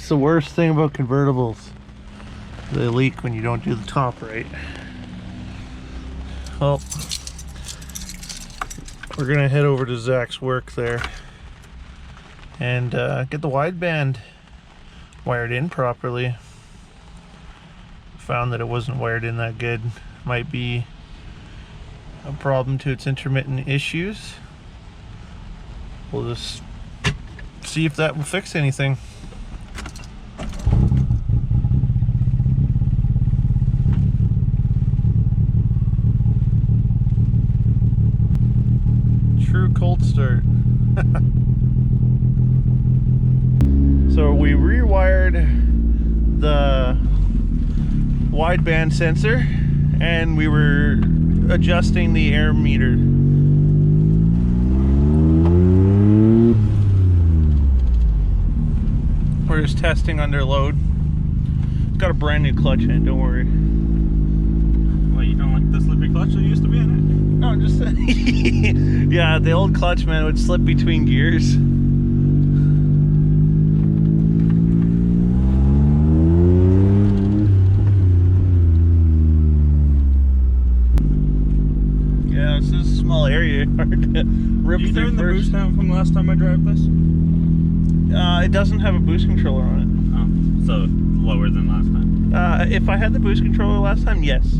That's the worst thing about convertibles. They leak when you don't do the top right. Well, we're gonna head over to Zach's work there and get the wideband wired in properly. Found that it wasn't wired in that good. Might be a problem to its intermittent issues. We'll just see if that will fix anything. True cold start. So we rewired the wideband sensor and we were adjusting the air meter. We're just testing under load. It's got a brand new clutch in it, don't worry. Well, you don't like the slippy clutch that used to be in it? No, just yeah, the old clutch, man, would slip between gears. Yeah, this is a small area, hard to rip Did you through turn the first. boost down from last time I drove this? It doesn't have a boost controller on Oh, so lower than last time? it. If I had the boost controller last time, yes.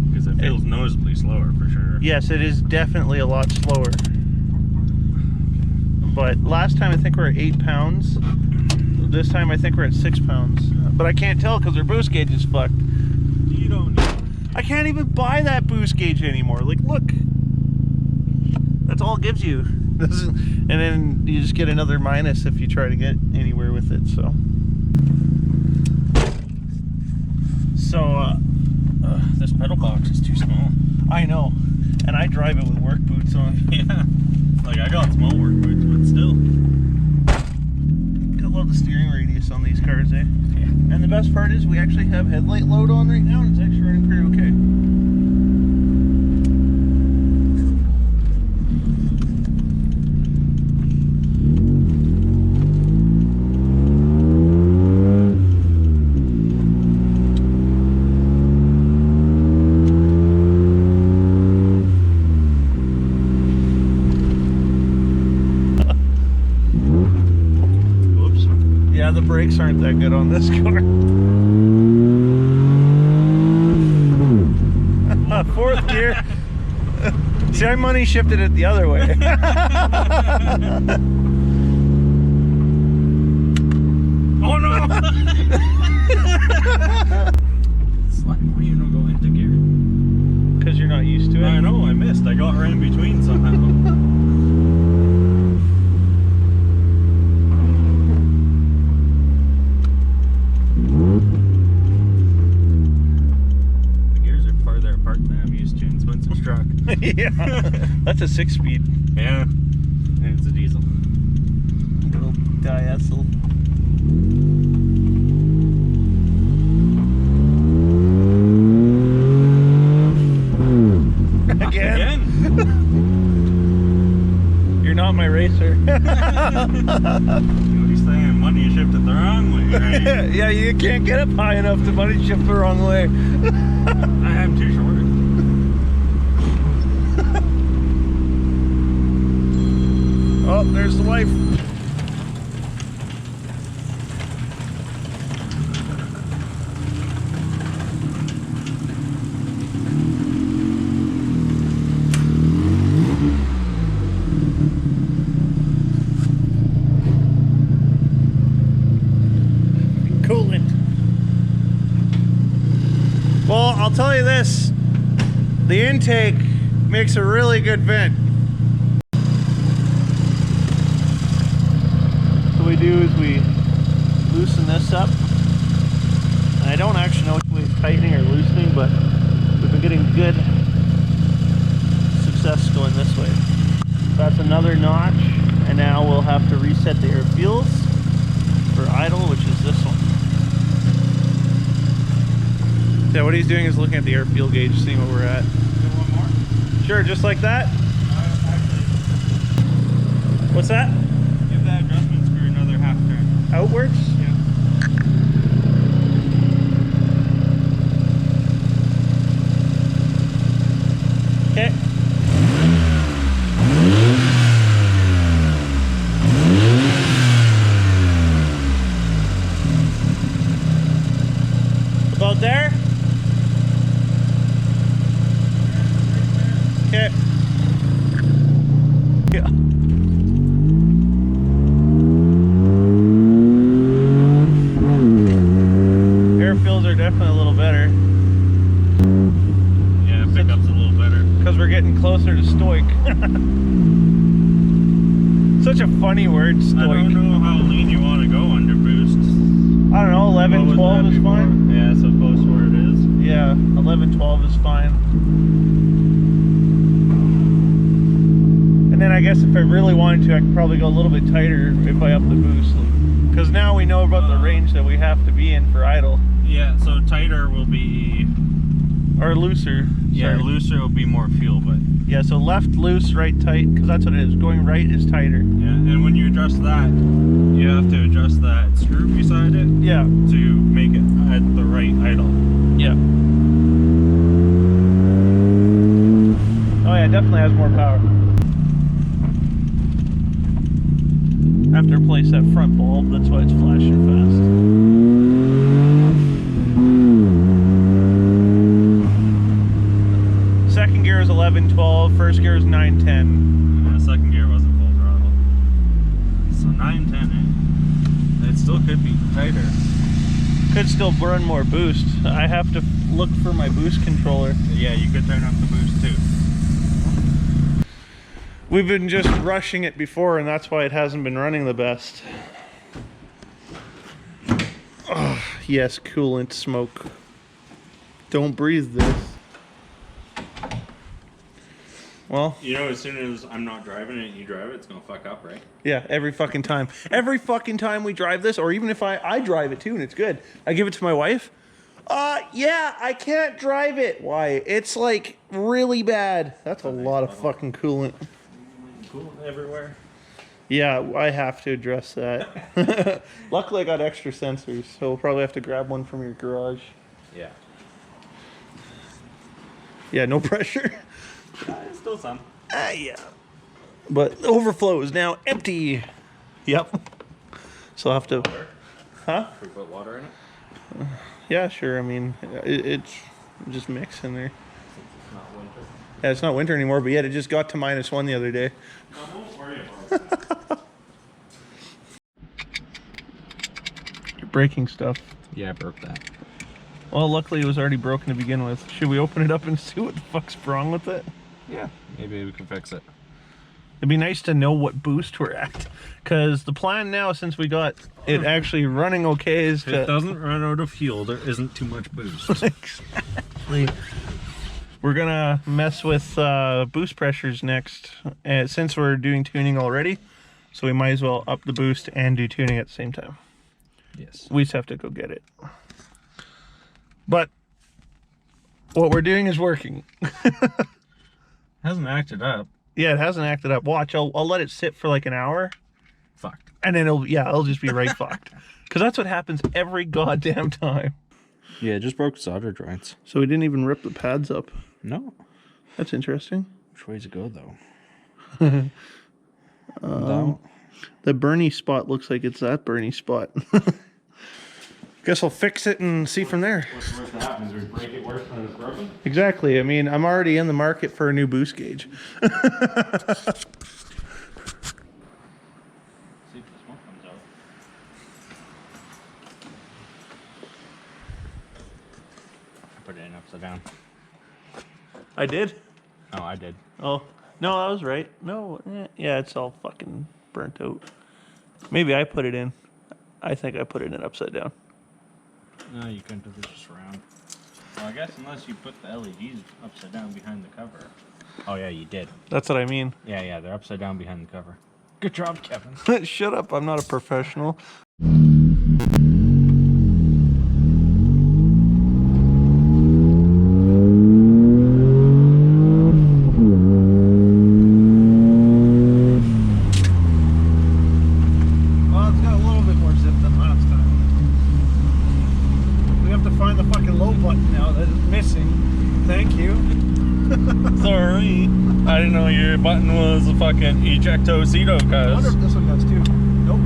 Because it feels noticeably slower for sure. Yes, it is definitely a lot slower. But last time I think we're at 8 pounds. This time I think we're at 6 pounds. But I can't tell because their boost gauge is fucked. You don't need I can't even buy that boost gauge anymore. Like, look. That's all it gives you. And then you just get another minus if you try to get anywhere with it, so. this pedal box is too small. I know. And I drive it with work boots on. Yeah. Like, I got small work boots, but still. I love the steering radius on these cars, eh? Yeah. And the best part is we actually have headlight load on right now, and it's actually running pretty okay. Yeah, the brakes aren't that good on this car. Fourth gear. See, I money shifted it the other way. Oh no! It's like, why you don't go into gear? Because you're not used to it. I know, I missed. I got right in between somehow. Yeah, that's a 6-speed. Yeah, and it's a diesel. Little diesel. Again? You're not my racer. What are you saying? Money shifted the wrong way, right? Yeah, you can't get up high enough to money shift the wrong way. I am too short. Oh, there's the wife. Coolant. Well, I'll tell you this. The intake makes a really good vent. What we do is we loosen this up. And I don't actually know which way it's tightening or loosening, but we've been getting good success going this way. That's another notch, and now we'll have to reset the air fuels for idle, which is this one. So what he's doing is looking at the air fuel gauge, seeing where we're at. One more? Sure, just like that. Actually, What's that? give that adjustment screw another half turn. Outwards? Yeah. Okay. About there? Okay. Yeah. Air fills are definitely a little better. Yeah, pickup's a little better. Because we're getting closer to stoic. Such a funny word, stoic. I don't know how lean you want to go under boost. I don't know, 11, 12 is fine. Yeah, so close to where it is. Yeah, 11, 12 is fine. And then I guess if I really wanted to, I could probably go a little bit tighter if I up the boost. Because now we know about the range that we have to be in for idle. Yeah, so tighter will be... Or looser. Yeah, sorry. looser will be more fuel, but... Yeah, so left loose, right tight, because that's what it is. Going right is tighter. Yeah, and when you adjust that, you have to adjust that screw beside it. Yeah. To make it at the right idle. Yeah. Oh yeah, it definitely has more power. I have to replace that front bulb, that's why it's flashing fast. Second gear is 11, 12, first gear is 9, 10. Yeah, second gear wasn't full throttle. So 9, 10, eh? It still could be tighter. Could still burn more boost. I have to look for my boost controller. Yeah, you could turn up the boost too. We've been just rushing it before, and that's why it hasn't been running the best. Oh, yes, coolant smoke. Don't breathe this. Well, You know, as soon as I'm not driving it and you drive it, it's gonna fuck up, right? yeah, every fucking time. Every fucking time we drive this, or even if I drive it too, and it's good, I give it to my wife. Yeah, I can't drive it. Why? It's like really bad. That's a lot of fucking coolant. Cool everywhere. Yeah, I have to address that. Luckily, I got extra sensors, so we'll probably have to grab one from your garage. Yeah. Yeah, no pressure. Still some. Yeah. But the overflow is now empty. Yep. So I'll have to... Water? Huh? Should we put water in it? Yeah, sure. I mean, it's just mix in there. Since it's not winter. Yeah, it's not winter anymore, but yet it just got to -1 the other day. No, don't worry about it. You're breaking stuff. Yeah, I broke that. Well, luckily it was already broken to begin with. Should we open it up and see what the fuck's wrong with it? Yeah, maybe we can fix it. It'd be nice to know what boost we're at. Because the plan now, since we got it actually running okay, is If to... it doesn't run out of fuel, there isn't too much boost. Exactly. We're gonna mess with boost pressures next, since we're doing tuning already. So we might as well up the boost and do tuning at the same time. Yes. We just have to go get it. But what we're doing is working. Hasn't acted up. Yeah, it hasn't acted up. Watch, I'll let it sit for like an hour. Fucked. And then it'll just be right fucked. Because that's what happens every goddamn time. Yeah, it just broke solder joints. So we didn't even rip the pads up. No. That's interesting. Which way to go though? The Bernie spot looks like it's that Bernie spot. Guess I'll fix it and see from there. What's the worst that happens? We break it worse when it's broken? Exactly. I mean, I'm already in the market for a new boost gauge. See if the smoke comes out. I put it in upside down. I did? Oh, I did. Oh, no, I was right. No, yeah, it's all fucking burnt out. Maybe I put it in. I think I put it in upside down. No, you couldn't have just around. Well, I guess unless you put the LEDs upside down behind the cover. Oh, yeah, you did. That's what I mean. Yeah, they're upside down behind the cover. Good job, Kevin. Shut up, I'm not a professional. Well, it's got a little bit more zip than button was a fucking ejectocito, I wonder if cuz. this one does too. Nope.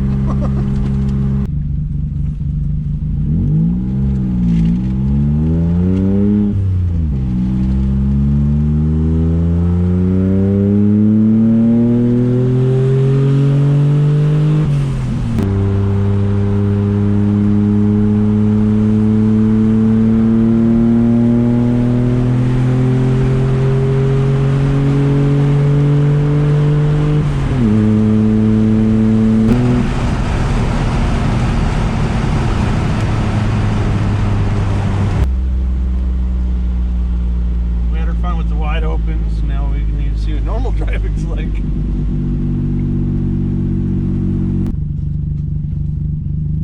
We had our fun with the wide opens. Now we need to see what normal driving's like.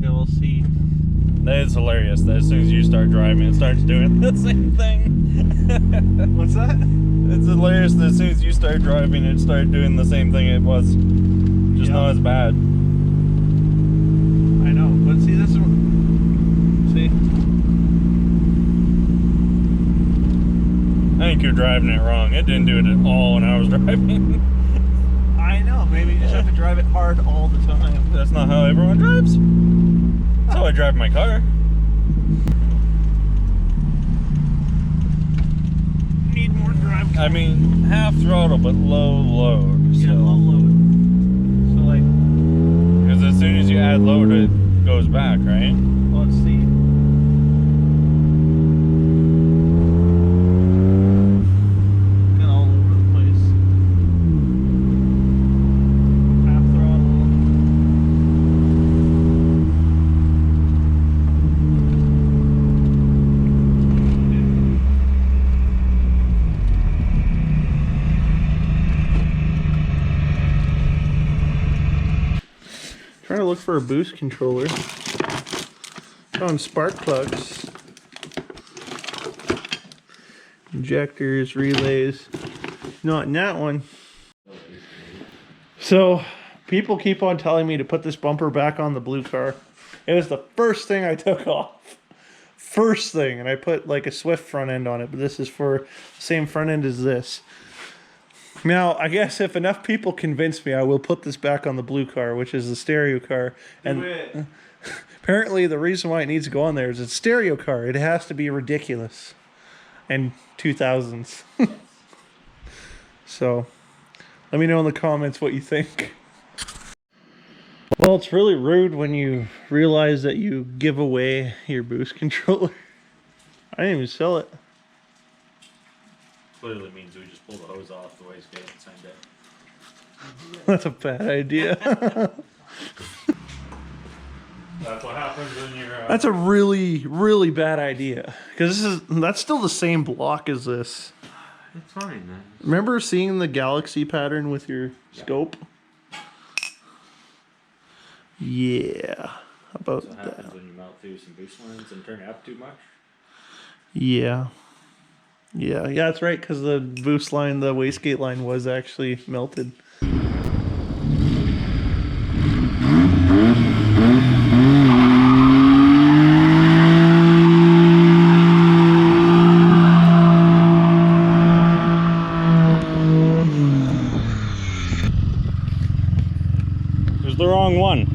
Yeah, we'll see. That is hilarious that as soon as you start driving, it starts doing the same thing. What's that? It's hilarious that as soon as you start driving, it started doing the same thing it was. Just not as bad. I know, but see this one. See? I think you're driving it wrong. It didn't do it at all when I was driving. I know, maybe you just have to drive it hard all the time. That's not how everyone drives. That's how I drive my car. Need more drive. I mean, half throttle, but low load. Yeah, So. low load. So like, Because as soon as you add load, it goes back, right? let's see. Kind of all over the place. Half throttle. Trying to look for a boost controller. Found spark plugs, injectors, relays. Not in that one. So people keep on telling me to put this bumper back on the blue car. It was the first thing I took off. First thing, and I put like a Swift front end on it, but this is for the same front end as this. Now, I guess if enough people convince me, I will put this back on the blue car, which is the stereo car. And apparently the reason why it needs to go on there is it's a stereo car. It has to be ridiculous. And 2000s. So, let me know in the comments what you think. Well, it's really rude when you realize that you give away your boost controller. I didn't even sell it. Clearly means we just pull the hose off the wastegate and send it. That's a bad idea. That's what happens when you're... That's a really, really bad idea. Because that's still the same block as this. It's fine, man. Remember seeing the galaxy pattern with your scope? Yeah. How about That's what that? happens when you melt through some boost lines and turn it up too much. Yeah. Yeah, that's right, because the boost line, the wastegate line was actually melted. There's the wrong one.